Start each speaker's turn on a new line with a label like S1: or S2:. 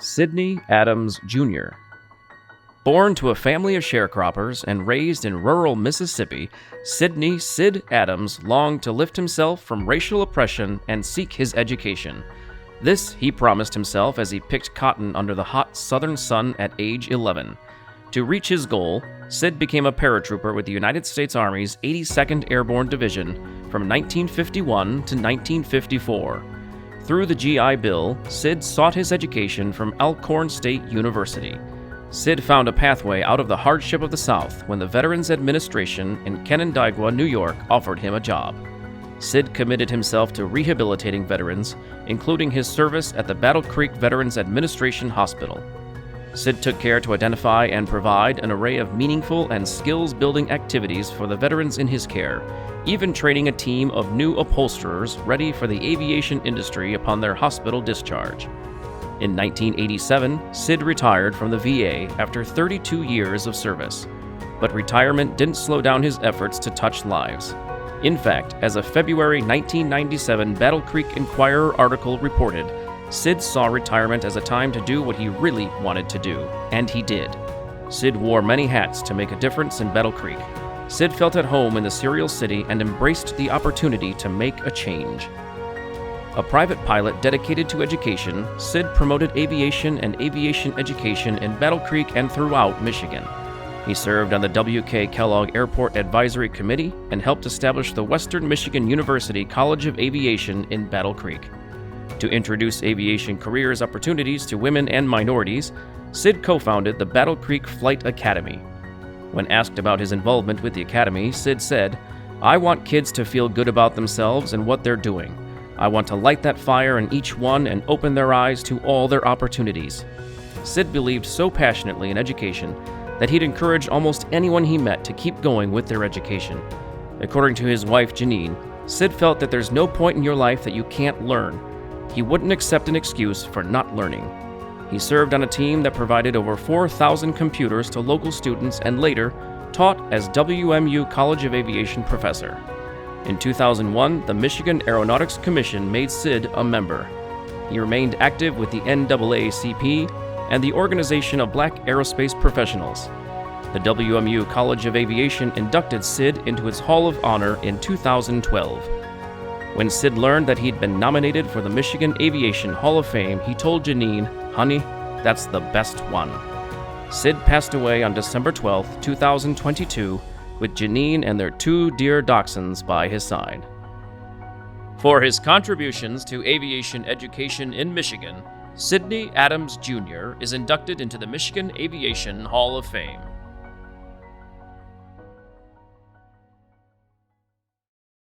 S1: Sidney Adams Jr. Born to a family of sharecroppers and raised in rural Mississippi, Sidney "Sid" Adams longed to lift himself from racial oppression and seek his education. This he promised himself as he picked cotton under the hot southern sun at age 11. To reach his goal, Sid became a paratrooper with the United States Army's 82nd Airborne Division from 1951 to 1954. Through the GI Bill, Sid sought his education from Alcorn State University. Sid found a pathway out of the hardship of the South when the Veterans Administration in Canandaigua, New York, offered him a job. Sid committed himself to rehabilitating veterans, including his service at the Battle Creek Veterans Administration Hospital. Sid took care to identify and provide an array of meaningful and skills-building activities for the veterans in his care, even training a team of new upholsterers ready for the aviation industry upon their hospital discharge. In 1987, Sid retired from the VA after 32 years of service. But retirement didn't slow down his efforts to touch lives. In fact, as a February 1997 Battle Creek Inquirer article reported, Sid saw retirement as a time to do what he really wanted to do, and he did. Sid wore many hats to make a difference in Battle Creek. Sid felt at home in the Cereal City and embraced the opportunity to make a change. A private pilot dedicated to education, Sid promoted aviation and aviation education in Battle Creek and throughout Michigan. He served on the W.K. Kellogg Airport Advisory Committee and helped establish the Western Michigan University College of Aviation in Battle Creek. To introduce aviation careers opportunities to women and minorities, Sid co-founded the Battle Creek Flight Academy. When asked about his involvement with the academy, Sid said, "I want kids to feel good about themselves and what they're doing. I want to light that fire in each one and open their eyes to all their opportunities." Sid believed so passionately in education that he'd encourage almost anyone he met to keep going with their education. According to his wife, Janine, Sid felt that there's no point in your life that you can't learn. He wouldn't accept an excuse for not learning. He served on a team that provided over 4,000 computers to local students and later taught as WMU College of Aviation professor. In 2001, the Michigan Aeronautics Commission made Sid a member. He remained active with the NAACP and the Organization of Black Aerospace Professionals. The WMU College of Aviation inducted Sid into its Hall of Honor in 2012. When Sid learned that he'd been nominated for the Michigan Aviation Hall of Fame, he told Janine, "Honey, that's the best one." Sid passed away on December 12, 2022, with Janine and their two dear dachshunds by his side. For his contributions to aviation education in Michigan, Sidney Adams Jr. is inducted into the Michigan Aviation Hall of Fame.